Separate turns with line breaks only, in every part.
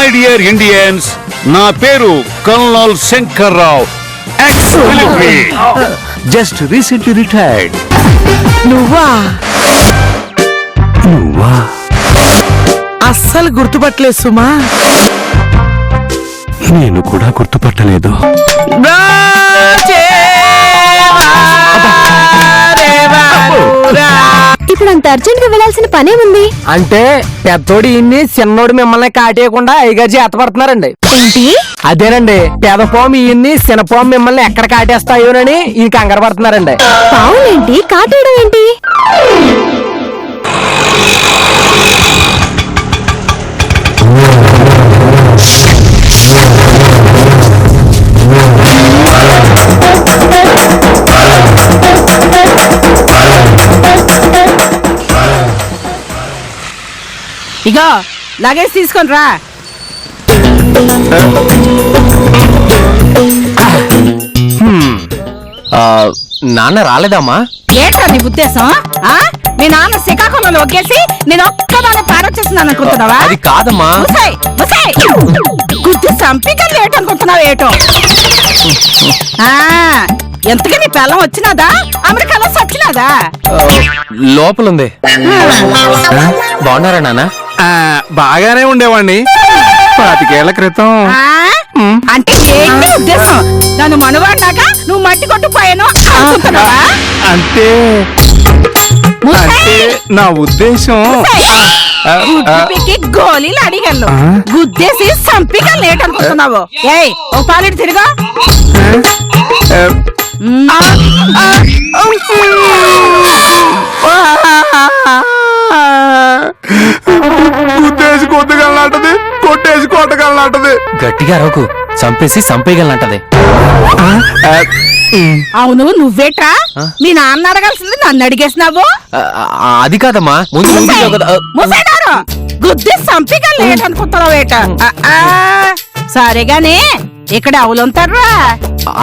My dear Indians, నా పేరు colonel Shankarrao, ex military, just recently retired.
నువ్వా?
నువ్వా?
అస్సలు గుర్తుపట్టలేదు సుమా.
నేను కూడా గుర్తుపట్టలేదు.
ఇప్పుడు అంత అర్జెంట్ గా వెళ్లాల్సిన పనేముంది?
అంటే పెద్దోడు ఇన్ని చిన్నోడు మిమ్మల్ని కాటేయకుండా అయ్యగారు చేతపడుతున్నారండి.
ఏంటి?
అదేనండి, పెదపోము ఇన్ని చిన్నపోము మిమ్మల్ని ఎక్కడ కాటేస్తాయోనని ఈ కంగారు పడుతున్నారండి.
పావులేంటి కాటేయడం ఏంటి?
ఇగో లగేజ్ తీసుకొని రా.
నాన్న రాలేదమ్మా?
ఏంటో నీ ఉద్దేశం? మీ నాన్న శ్రీకాకుళంలో ఒగ్గేసి నేను ఒక్కదాన్ని పారొచ్చేస్తున్నాను అనుకుంటున్నావా?
అది కాదమ్మా.
గుద్ది సంపికలు ఏటనుకుంటున్నావు ఏటో? ఎంతగా నీ పిల్లం వచ్చినాదా? అమెరికాలో సచ్చినాదా?
లోపలుంది. బాగున్నారా నాన్న?
బాగానే ఉండేవాడిని 25 ఏళ్ల క్రితం.
అంటే ఏంటి ఉద్దేశం? నన్ను మనవాడినాక నువ్వు మట్టి కొట్టుకుపోయాను అనుకుంటున్నావా?
అంటే నా ఉద్దేశం
గోళీలు అడిగలను గుద్దేసి సంపికలు ఏటనుకుంటున్నావు? ఏయ్ ఓ పాలిటి తిరుగా.
గుద్దేసి కొట్టగలనంటది, కొట్టేసి కొట్టగలనంటది.
గట్టిగా అరవకు, చంపేసి చంపేయగలనంటది.
అవును నువ్వేట్రా? మీ నాన్న అడగాల్సింది నన్ను అడిగేసినావు.
అది కాదమ్మా,
ముసైనారు గుద్ది సంపికలు ఏటనుకుంటున్నావు ఏట? సరేగానే ఇక్కడ అవులుంటారా?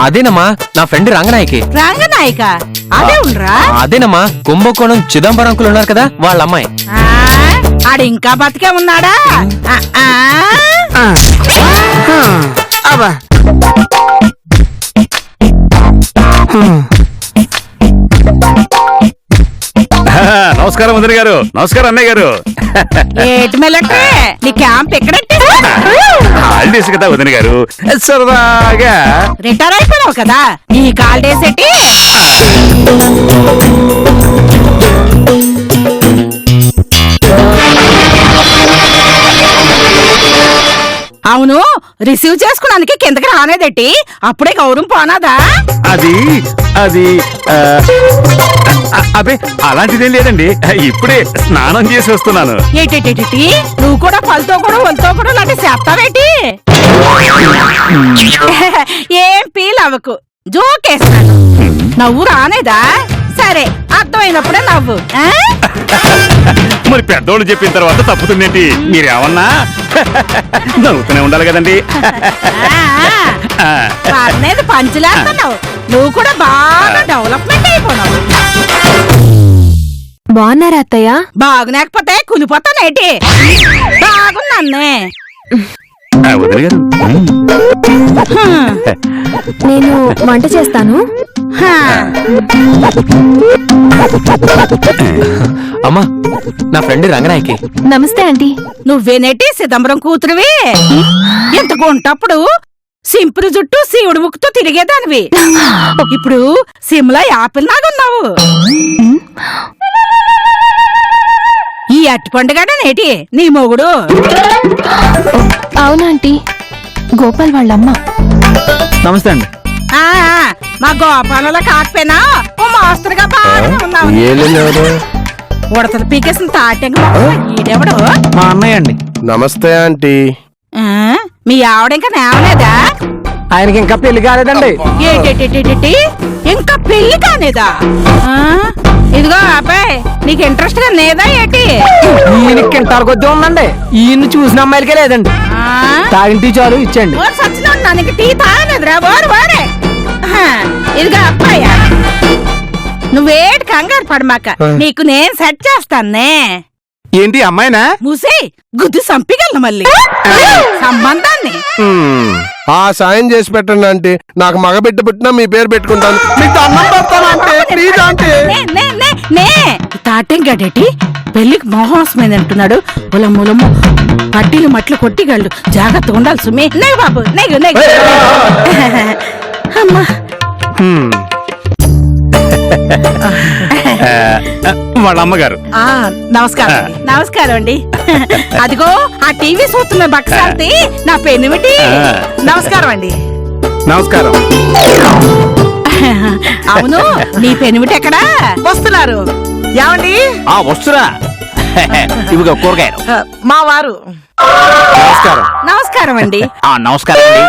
అదేనమ్మా నా ఫ్రెండ్ రంగనాయకి.
రంగనాయక? అదే ఉండరా?
అదేనమ్మా, కుంభకోణం చిదంబరం అంకుల్ ఉన్నారు కదా, వాళ్ళ అమ్మాయి.
ఆడు ఇంకా బతికే ఉన్నాడా?
నమస్కారం వదిన గారు. నమస్కారం అన్నయ్య గారు.
ఏటి మెల్లట్రే, నీ క్యాంప్ ఎక్కడంటే?
హాలిడేస్ కదా వదిన గారు, సరదాగా.
రిటైర్ అయిపోయావు కదా, ఈ హాలిడేస్ ఏంటి? అవును, రిసీవ్ చేసుకున్నానికి కిందకి రానేదట్టి? అప్పుడే గౌరవం పోనాదా?
అది అది అదే అలాంటిదేం లేదండి, ఇప్పుడే స్నానం చేసి వస్తున్నాను.
ఏటేటేటి నువ్వు కూడా పళ్ళతో కూడా ఒళ్ళతో కూడా లాంటి చేస్తావేటి? ఏం ఫీల్ అవ్వకు, జోకేస్తాను. నవ్వు రానేదా? సరే అర్థమైనప్పుడే నవ్వు.
మరి పెద్దోళ్ళు చెప్పిన తర్వాత తప్పుతుందేంటి? మీరేమన్నా నవ్వుతూనే ఉండాలి కదండి.
అనేది పంచులేస్తున్నావు, నువ్వు కూడా బాగా డెవలప్మెంట్ అయిపోయినావు.
బాగున్నారా అత్తయ్య?
బాగులేకపోతే కులిపోతానేటి? బాగున్నానే.
వదిన గారు,
నేను వంట చేస్తాను.
అమ్మా నా ఫ్రెండ్ రంగనాయకి.
నమస్తే ఆంటీ.
నువ్వేనేటి సిదంబరం కూతురువి? ఎంత గుంటప్పుడు సింపుల్ జుట్టు శివుడు ముక్కుతో తిరిగేదానివి, ఇప్పుడు సిమ్లా యాపిల్ నాగున్నావు. ఈ అట్టి పండుగ నేటి నీ మొగుడు?
అవునాంటీ, గోపాల్ వాళ్ళమ్మ.
నమస్తే అండి.
మా గోపాలలో కాకపోయినా ఓ మాస్టర్గా బాగా ఉన్నావు. ఉడతలు పీకేసిన తాటెంగ ఈడెవడు?
మా అన్నయ్య అండి.
నమస్తే ఆంటీ.
మీ ఆవిడ ఇంకా నేవలేదా?
ఆయనకి ఇంకా పెళ్లి కాలేదండి.
ఏటేటేటేటి ఇంకా పెళ్లి కానేదా? ఇదిగో అబ్బాయి, నీకు ఇంట్రెస్ట్ గా లేదా ఏటి?
ఈయనకి కింటాల కొద్దీ ఉందండి, ఈయన్ని చూసిన అమ్మాయిలకే లేదండి. తాగిన టీ చాలు ఇచ్చండి.
సచ్చినోడు టీ తాగలేదురా వారే. ఇదిగో అబ్బాయి, నువ్వేటి కంగారు పడమాక, నీకు నేను సెట్ చేస్తానే.
ఏంటి అమ్మాయినా?
మూసే గుద్దు సంపిగలను మళ్ళీ సంబంధాన్ని.
ఆ సాయం చేసి పెట్టండి అంటే నాకు మగబిడ్డ పుట్టినా మీ పేరు పెట్టుకుంటాను. మీకు దండం పెడతానంటే ప్లీజ్ అంటే.
నే తాటేం గడేటి పెళ్లికి మోహోసమైంది అంటున్నాడు. పొలమ్ములము పట్టీలు మట్లు కొట్టిగాళ్ళు జాగ్రత్తగా ఉండాలి సుమి. నెయ్యి బాబు నెయ్యి నెయ్యి. అమ్మా
వాళ్ళ అమ్మగారు.
నమస్కారం.
నమస్కారం అండి. అదిగో ఆ టీవీ చూస్తున్న బక్సాంతి నా పెనిమిటి.
నమస్కారం అండి.
నమస్కారం.
అవును నీ పెనిమిటి ఎక్కడా?
వస్తున్నారు. ఏమండి?
వస్తురా ఇవిగా కూరగాయలు.
మా వారు.
నమస్కారం.
నమస్కారం అండి.
నమస్కారం అండి.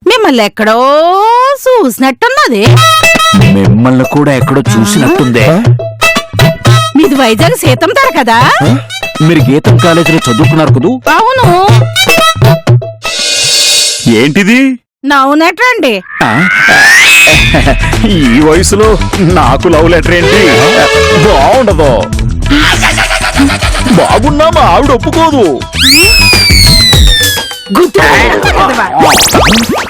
మిమ్మల్ని ఎక్కడో చూసినట్టున్నది.
మిమ్మల్ని కూడా ఎక్కడో చూసినట్టుందే.
మీది వైజాగ్ సీతం ధర కదా?
మీరు గీతం కాలేజీలో చదువుకున్నారు కదూ?
అవును.
ఏంటిది?
నవ్వునట్రండి.
ఈ వయసులో నాకు లవ్ లెటర్ ఏంటి? బాగుండదు. బాగున్నా మా ఆవిడ ఒప్పుకోదు.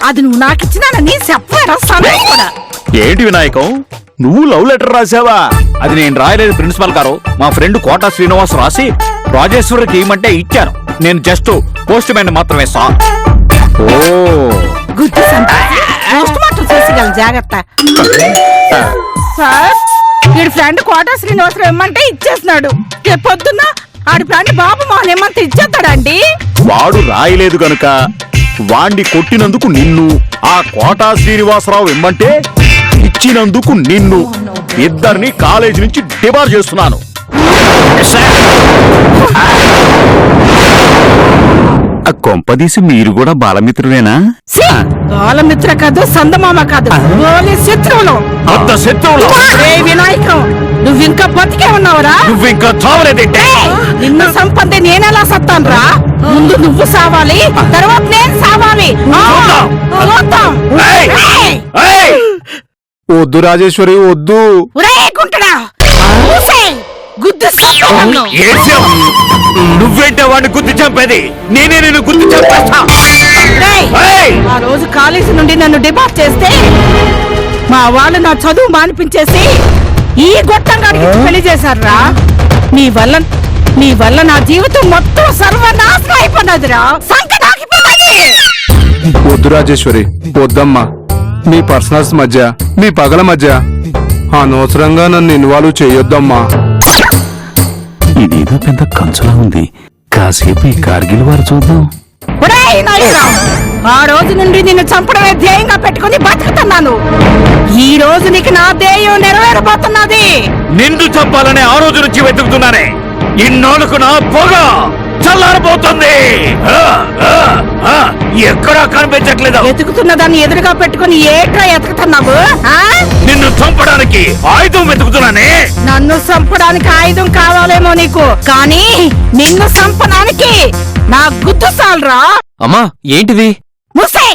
అది నువ్వు నాకు ఇచ్చినానని చెప్పారా సమయం కూడా.
ఏంటి వినాయకం, నువ్వు లవ్ లెటర్ రాసావా? అది నేను రాయలేదు, ప్రిన్సిపల్ గారు మా ఫ్రెండ్ కోట శ్రీనివాస్ రాసి రాజేశ్వరికి ఇవ్వమంటే ఇచ్చాను. నేను జస్ట్ పోస్ట్ మ్యాన్ మాత్రమే సార్.
గుర్తు పోస్ట్ మార్టం చేసేగలను జాగ్రత్త. సార్ వీడి ఫ్రెండ్ కోట శ్రీనివాసరావు ఇమ్మంటే ఇచ్చేస్తున్నాడు. రేపు పొద్దున్న ఆడి ఫ్రెండ్ బాబు మోహన్ ఇమ్మంటే ఇచ్చేస్తాడండి.
వాడు రాయలేదు గనుక వాణ్ణి కొట్టినందుకు నిన్ను, ఆ కోటా శ్రీనివాసరావు ఇమ్మంటే ఇచ్చినందుకు నిన్ను, ఇద్దరిని కాలేజీ నుంచి డిబార్ చేస్తున్నాను. కొంపదీసి మీరు కూడా బాలమిత్రులేనా?
బాలమిత్ర కాదు, సందమామ కాదు, శత్రువులు.
శత్రువులు
వినాయకం నువ్వు ఇంకా బతికే ఉన్నావురా?
నువ్వు ఇంకా చావలేదంటే
నిన్ను సంపందే నేనెలా సత్తాను రా? ముందు నువ్వు సావాలి, తర్వాత నేను సావాలి.
వద్దు రాజేశ్వరి వద్దు.
నువ్వేంటే వాడిని గుర్తు చంపేది? నేనే నేను గుర్తు చంపేస్తా.
ఆ రోజు కాలేజీ నుండి నన్ను డిబార్ చేస్తే మా వాళ్ళు నా చదువు మానిపించేసి ఈ గొట్టంగాడికి పెళ్లి చేశారురా. నీ వల్ల నా జీవితం మొత్తం సర్వనాశనం అయిపోయినదిరా.
వద్దు రాజేశ్వరి వద్దమ్మా. మీ పర్సనల్స్ మధ్య, మీ పగల మధ్య అనవసరంగా నన్ను ఇన్వాల్వ్ చేయొద్దమ్మా.
ఇదేదో పెద్ద కంచులా ఉంది. కాసేపు ఈ కార్గిల్ వారు చూద్దాం.
ఆ రోజు నుండి నిన్ను చంపడమే ధ్యేయంగా పెట్టుకుని బతుకుతున్నాను. ఈ రోజు నీకు నా ధ్యేయం నెరవేరబోతున్నది.
నిన్ను చంపాలనే ఆ రోజు నుంచి వెతుకుతున్నానే. ఇన్నాళ్ళకు నా పొగ చల్లారబోతుంది. ఎక్కడా కనిపించట్లేదు.
వెతుకుతున్న దాన్ని ఎదురుగా పెట్టుకుని ఏట్రా ఎతుకుతున్నావు?
నిన్ను చంపడానికి ఆయుధం వెతుకుతున్నానే.
నన్ను చంపడానికి ఆయుధం కావాలేమో నీకు, కానీ నిన్ను చంపడానికి నా గుద్దు సాలరా.
అమ్మా ఏంటిది?
ముసే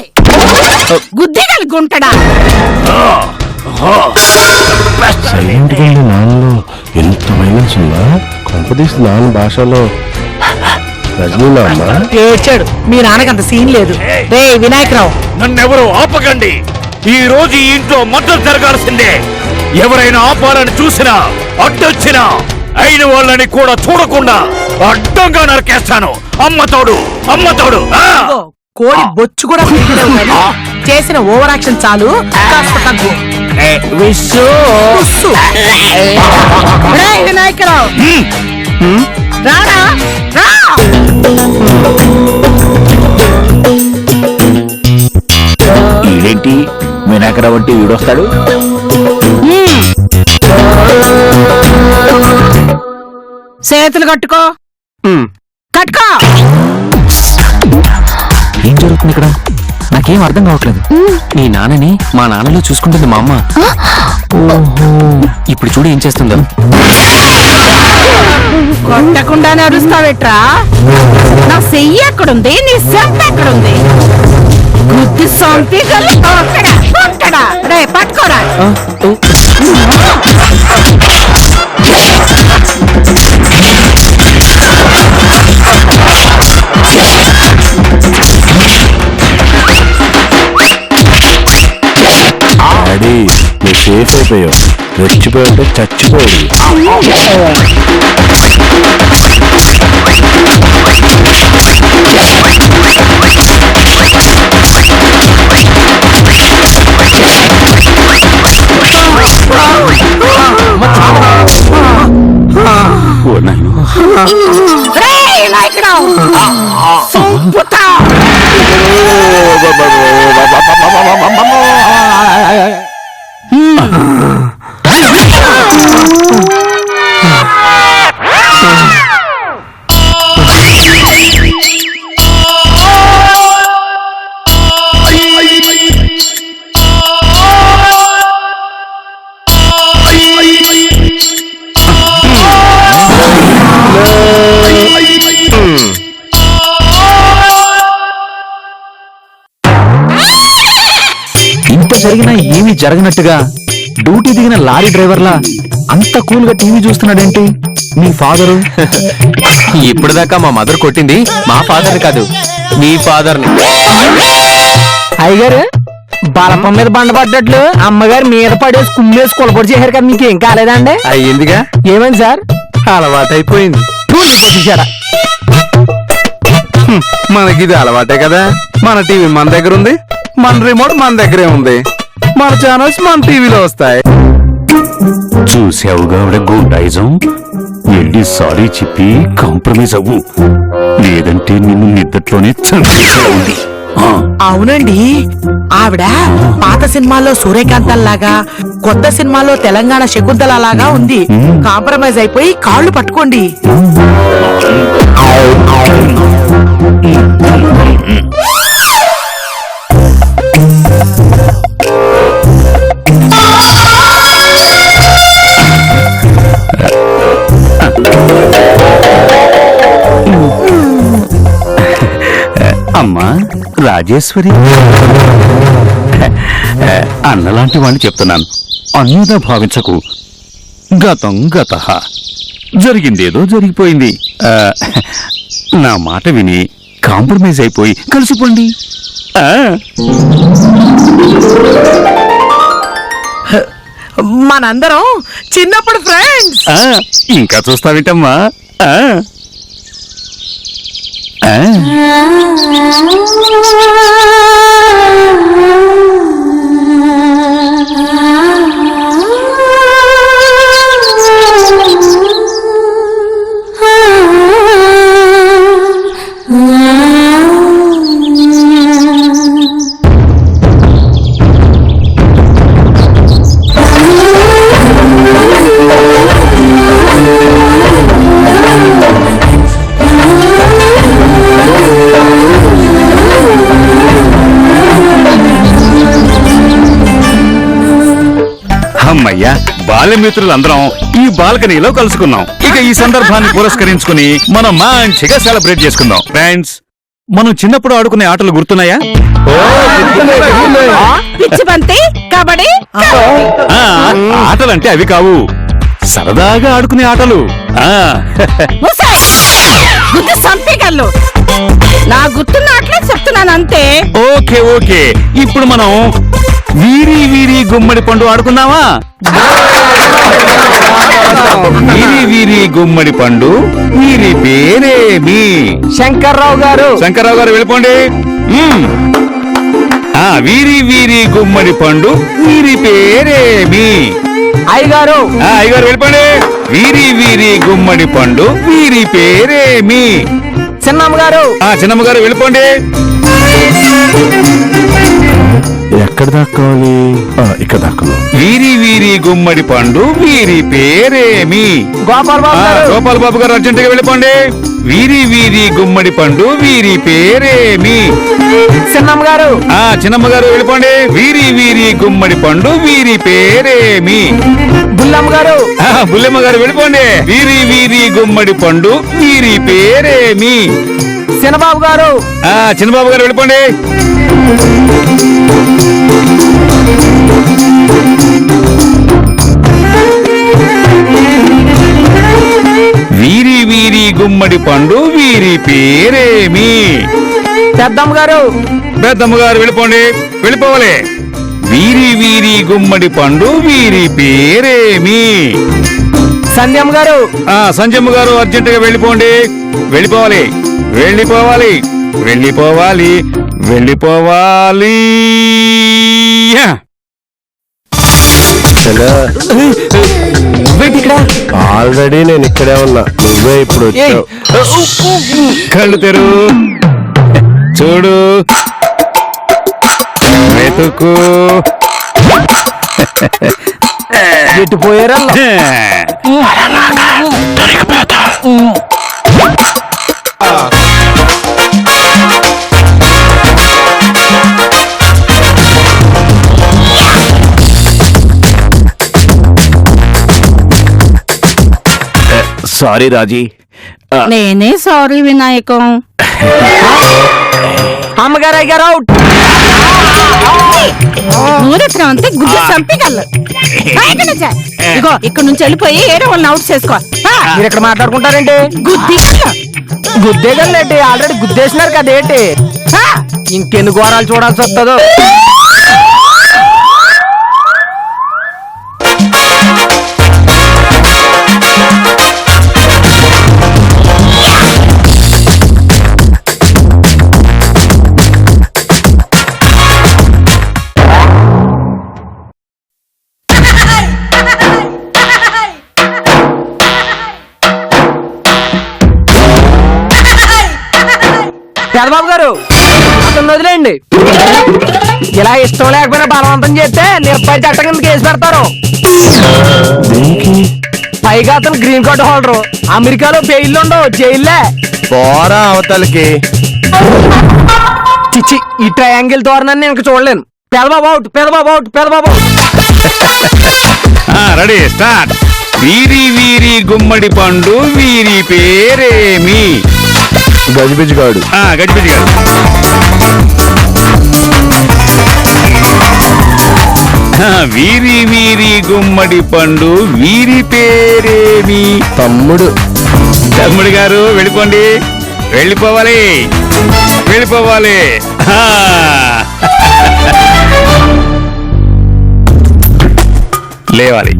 గుద్దిగలి గుంటడా.
సైలెంట్ గా నాన్నలో ఎంత వైలెన్స్ ఉందా? కొంపదీసి నాన్న భాషలో రజనీలో అమ్మా
ఏడ్చాడు. మీ నాన్నకి అంత సీన్ లేదు. రే వినాయకరావు,
నన్నెవరూ ఆపకండి. ఈ రోజు ఈ ఇంట్లో మద్దతు జరగాల్సిందే. ఎవరైనా ఆపాలని చూసినా, అడ్డొచ్చినా అయిన వాళ్ళని కూడా చూడకుండా అడ్డంగా నరికేస్తాను. అమ్మతోడు అమ్మతోడు.
కోడి బొచ్చు కూడా పీకలేవు కానీ చేసిన ఓవర్ యాక్షన్ చాలు. కాస్త తగ్గు.
వినాయకరావు రారా రా.
ఇదేంటి వినాయకరావు అంటే వీడొస్తాడు?
చేతులు కట్టుకో. కట్టుకో.
ఏం జరుగుతుంది ఇక్కడ?
నాకేం అర్థం కావట్లేదు. నీ నాన్నని మా నాన్నలో చూసుకుంటుంది మా అమ్మ. ఓహో, ఇప్పుడు చూడు ఏం చేస్తుందో.
కొట్టకుండా నడుస్తావేట్రా? నా చెయ్యి ఎక్కడుంది, నీ చెంప ఎక్కడుంది? గుద్ది సొంపి రే పట్టుకోరా.
డాడీ నువ్వు సేఫ్ అయిపోయావు. రెచ్చిపోయావు చచ్చిపోయాడు.
రేయ్, ఇలా ఇక్కడ సొంపుతా.
ఇంత జరిగినా ఏమీ జరగనట్టుగా డ్యూటీ దిగిన లారీ డ్రైవర్లా అంత కూల్ గా టీవీ చూస్తున్నాడేంటి మీ ఫాదరు? ఇప్పటిదాకా మా మదర్ కొట్టింది మా ఫాదర్ కాదు, మీ ఫాదర్ ని. అయ్యగారు బలపం మీద బండపడ్డట్లు అమ్మగారు మీద పడేసి కుమ్మేసి కొలపడి చేశారు కదా, మీకేం కాలేదండి?
అయ్యిందిగా.
ఏమైంది సార్?
అలవాటైపోయింది.
చూసారా,
మనకిది అలవాటే కదా. మన టీవీ మన దగ్గర ఉంది, మన రిమోట్ మన దగ్గరే ఉంది, మన ఛానల్స్ మన టీవీలో వస్తాయి.
చూసావుగా ఆవిడ గుండాయిజం. వెళ్ళి సారీ చెప్పి కాంప్రమైజ్ అవ్వు, లేదంటే నిన్ను నిద్దట్లోనే చంపేసా ఉంది.
అవునండి, ఆవిడ పాత సినిమాలో సూర్యకాంతల్లాగా, కొత్త సినిమాలో తెలంగాణ శకుంతల లాగా ఉంది. కాంప్రమైజ్ అయిపోయి కాళ్ళు పట్టుకోండి.
అమ్మా రాజేశ్వరి, అన్నలాంటి వాడిని చెప్తున్నాను, అన్యదా భావించకు. గతం గతః, జరిగిందేదో జరిగిపోయింది. నా మాట విని కాంప్రమైజ్ అయిపోయి కలిసిపోండి.
మనందరం చిన్నప్పుడు ఫ్రెండ్స్.
ఇంకా చూస్తావిటమ్మా. అమ్మయ్యా, బాల్యమిత్రులందరం ఈ బాల్కనీలో కలుసుకున్నాం. ఇక ఈ సందర్భాన్ని పురస్కరించుకుని మనం మంచిగా సెలబ్రేట్ చేసుకుందాం. ఫ్రెండ్స్, మనం చిన్నప్పుడు ఆడుకునే ఆటలు గుర్తున్నాయా?
పిచ్చి బంతి, కబడ్డీ.
ఆటలంటే అవి కావు, సరదాగా ఆడుకునే ఆటలు.
గుద్ది సంపిగల్లు. నా గుర్తున్నట్లే చెప్తున్నాను అంతే.
ఓకే ఓకే, ఇప్పుడు మనం వీరి వీరి గుమ్మడి పండు ఆడుకుందామా? వీరి వీరి గుమ్మడి పండు, వీరి పేరేమి?
శంకర్రావు గారు.
శంకర్రావు గారు వెళ్ళిపోండి. వీరి వీరి గుమ్మడి పండు, వీరి పేరేమి?
అయ్యగారు.
అయ్యగారు వెళ్ళిపోండి. వీరి వీరి గుమ్మడి పండు, వీరి పేరేమి?
చిన్నమ్మ గారు.
చిన్నమ్మ గారు వెళ్ళిపోండి. ఎక్కడ దాక్కోవాలి? ఇక్కడ దాక్కు. వీరి వీరి గుమ్మడి పండు వీరి పేరేమి?
గోపాల్ బాబు గారు
గోపాల్ బాబు గారు అర్జెంటుగా వెళ్ళిపోండి. వీరి వీరి గుమ్మడి పండు వీరి పేరేమి?
చిన్నమ్మ గారు
చిన్నమ్మ గారు వెళ్ళిపోండి. వీరి వీరి గుమ్మడి పండు వీరి పేరేమి?
బుల్లమ్మ గారు
బుల్లెమ్మ గారు వెళ్ళిపోండి. వీరి వీరి గుమ్మడి పండు వీరి పేరేమి?
చిన్నబాబు గారు
చిన్నబాబు గారు వెళ్ళిపోండి. వీరి వీరి గుమ్మడి పండు వీరి పేరేమి?
పెద్దమ్మ గారు
పెద్దమ్మ గారు వెళ్ళిపోండి. వెళ్ళిపోవాలి. వీరి వీరి గుమ్మడి పండు వీరి పేరేమి?
సంధ్యమ్మ గారు
సంజయమ్మ గారు అర్జెంటుగా వెళ్ళిపోండి. వెళ్ళిపోవాలి. వెళ్ళిపోవాలి. వెళ్ళిపోవాలి. వెళ్ళిపోవాలి.
ఇక్కడ
ఆల్రెడీ నేను ఇక్కడే ఉన్నా, నువ్వే ఇప్పుడు వచ్చావు.
కళ్ళు తెరు. చూడు. వెతుకు.
ఎటు పోయారా
సారీ రాజీ.
నేనే సారీ వినాయకం.
అమ్మగారు అయ్యారు అవుట్.
నూరెత్తనం అంతే గుడ్డు చంపగల. ఇగో ఇక్కడ నుంచి వెళ్ళిపోయి ఏదో వాళ్ళని అవుట్ చేసుకో.
మీరు ఇక్కడ మాట్లాడుకుంటారేంటి?
గుద్ది
గుద్దేదండి, ఆల్రెడీ గుద్దేసినారు కదేంటి? ఇంకెన్ని ఘోరాలు చూడాల్సి వస్తుందో. పెదబాబు గారు అతను వదిలేండి. ఇలా ఇష్టం లేకపోయినా బలవంతం చేస్తే నిర్భయ చట్టం కింద కేసు పెడతారు. పైగా అతను గ్రీన్ కార్డు హోల్డర్. అమెరికాలో బెయిల్ ఉండవు, జైల్లే.
పోరా అవతలకి.
చిచ్చి, ఈ ట్రయాంగిల్ ధోరణాన్ని నేను చూడలేను. Pedababu out, Pedababu out, Pedababu
ready start. వీరి వీరి గుమ్మడి పండు వీరి పేరేమి?
గజిబిజి గాడు.
గజిబిజి గారు. వీరి వీరి గుమ్మడి పండు వీరి పేరేమి?
తమ్ముడు.
తమ్ముడు గారు వెళ్ళిపోండి. వెళ్ళిపోవాలి. వెళ్ళిపోవాలి. లేవాలి.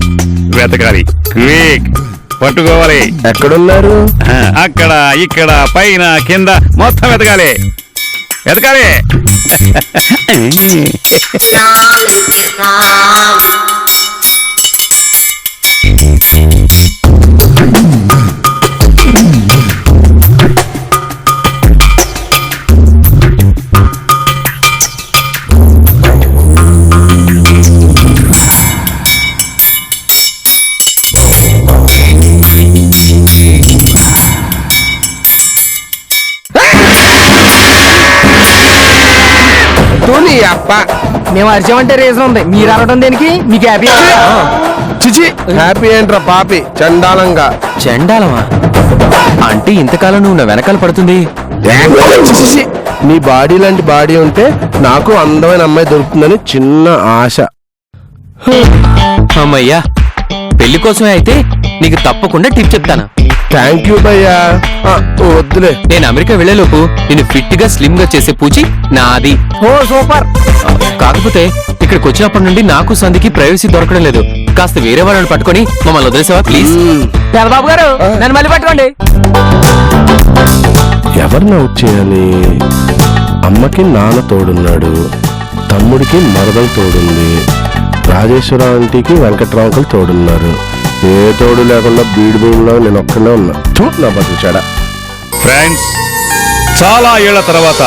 వెతకాలి. క్విక్. పట్టుకోవాలి.
ఎక్కడున్నారు?
అక్కడ, ఇక్కడ, పైన, కింద మొత్తం వెతకాలి. వెతకాలి.
అప్ప మేము అరిచామంటే రీజన్ ఉంది. మీరు అరవడం దేనికి? మీకు హ్యాపీ?
చిచి, హ్యాపీ ఏంట్రా పాపి చండాలంగా.
చెండాలమా? అంటే ఇంతకాలం నువ్వు నా వెనకాల పడుతుంది.
చిచి, నీ బాడీ లాంటి బాడీ ఉంటే నాకు అందమైన అమ్మాయి దొరుకుతుందని చిన్న ఆశ.
అమ్మయ్యా, పెళ్లి కోసమే అయితే నీకు తప్పకుండా టిప్ చెప్తాను.
థ్యాంక్ యూ భయ్యా. వద్దులే.
నేను అమెరికా వెళ్లేలోపు నేను ఫిట్ గా స్లిమ్ గా చేసే పూచి నాది.
ఓ సూపర్.
కాకపోతే ఇక్కడికి వచ్చినప్పటి నుండి నాకు సంధికి ప్రైవసీ దొరకడం లేదు. కాస్త వేరే వాళ్ళని పట్టుకొని మమ్మల్ని వదిలేసావా ప్లీజ్?
పెదబాబు గారు నన్ను మళ్ళీ పట్టుకోండి.
ఎవరిని అవుట్ చేయాలి? అమ్మకి నాన్న తోడున్నాడు, తమ్ముడికి మరదలు తోడుంది, రాజేశ్వర ఆంటీకి వెంకట్రావుకలు తోడున్నారు. ఏ తోడు లేకుండా బీడు భూమిలో నేను ఒక్కనే ఉన్నా. నా బతుకుచాడా.
ఫ్రెండ్స్, చాలా ఏళ్ల తర్వాత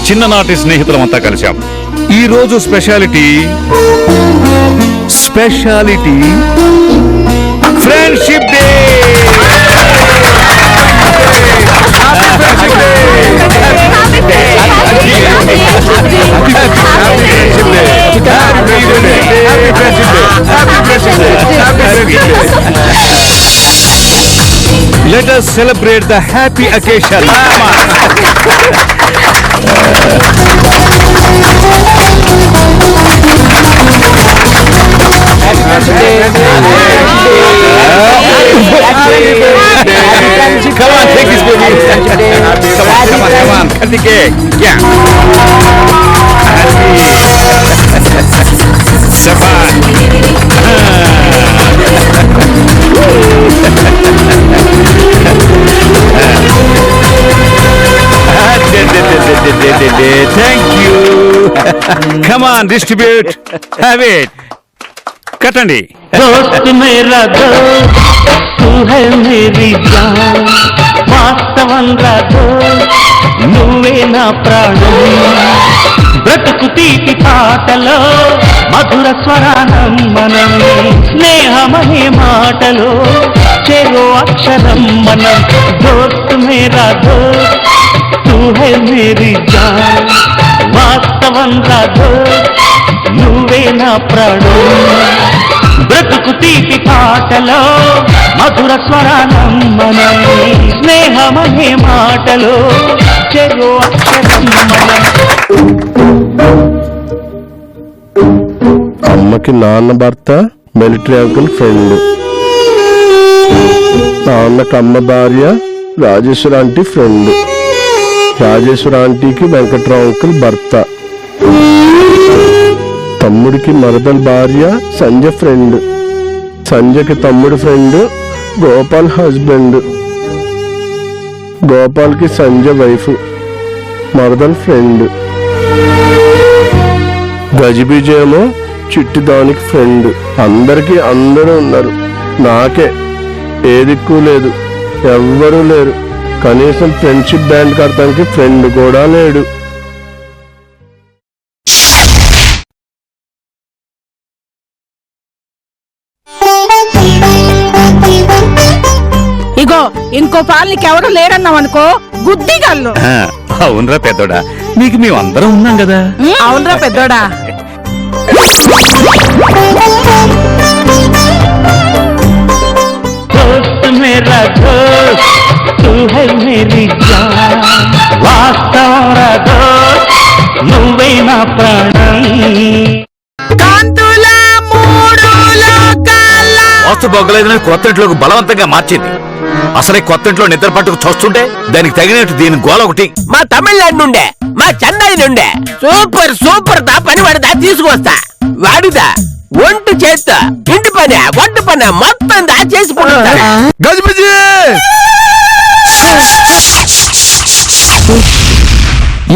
చిన్ననాటి స్నేహితులమంతా కలిశాం. ఈ రోజు speciality speciality friendship day. Let us celebrate the happy occasion. Come on, take this baby. Come on, cut the cake. Yeah. Shabash. Thank you. Come on, distribute. Have it. కట్టండి.
दोस्त मेरा दोस्त तू है मेरी जान వాస్తవంగా నువ్వే నా ప్రాణం బ్రతుకు తీపి పాటలో మధుర స్వరానం మనం స్నేహమనే మాటలో చెరో అక్షరం మనం దోస్త్ మేరా దోస్త్ తూ హై మేరీ జాన్ వాస్తవంగా నువ్వే నా ప్రాణం బ్రతుకు తీపి పాటలో మధుర స్వరానం మనం స్నేహమనే మాటలో చెరో అక్షరం మనం.
అమ్మకి నాన్న భర్త మిలిటరీ అంకుల్ ఫ్రెండ్, నాన్నకి అమ్మ భార్య రాజేశ్వర ఆంటీ ఫ్రెండ్, రాజేశ్వర ఆంటీకి వెంకట్రావు అంకుల్ భర్త, తమ్ముడికి మరదల్ భార్య సంజయ్ ఫ్రెండ్, సంజయ్కి తమ్ముడు ఫ్రెండ్ గోపాల్ హస్బెండ్, గోపాల్కి సంజయ్ వైఫ్ మరదల్ ఫ్రెండ్, గజిబిజేమో చిట్టి దానికి ఫ్రెండ్. అందరికీ అందరూ ఉన్నారు, నాకే ఏ దిక్కు లేదు, ఎవ్వరూ లేరు. కనీసం ఫ్రెండ్షిప్ బ్యాండ్ కడతానికి ఫ్రెండ్ కూడా లేడు.
ఇగో ఇంకో పాలనికి ఎవరు లేరన్నాం అనుకో గుద్దిగల్లు.
అవునరా పెద్దోడా, నీకు మేమందరం ఉన్నాం కదా.
అవునరా పెద్దోడా.
दोस्त मेरा दोस्त तू है मेरी जान వాస్తవంగా దోస్త్ నువ్వే నా ప్రాణం.
కాంతుల మూడు లోకాల
వాస్తు బొగ్గలేదని కొత్త ఇంట్లోకి బలవంతంగా మార్చింది. అసలే కొత్త ఇంట్లో నిద్ర పట్టుకు చూస్తుంటే దానికి తగినట్టు దీని గోల ఒకటి.
మా తమిళనాడు నుండే, మా చెన్నై నుండే సూపర్ సూపర్ దా పని వాడిదా తీసుకొస్తా. వాడిదా ఒంటి చేస్తా, ఇంటి పని వంట పని మొత్తం దా చేసి
గజిబిజి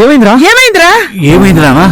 ఏమైందిరా?
ఏమైందిరా?
ఏమైంది రామా?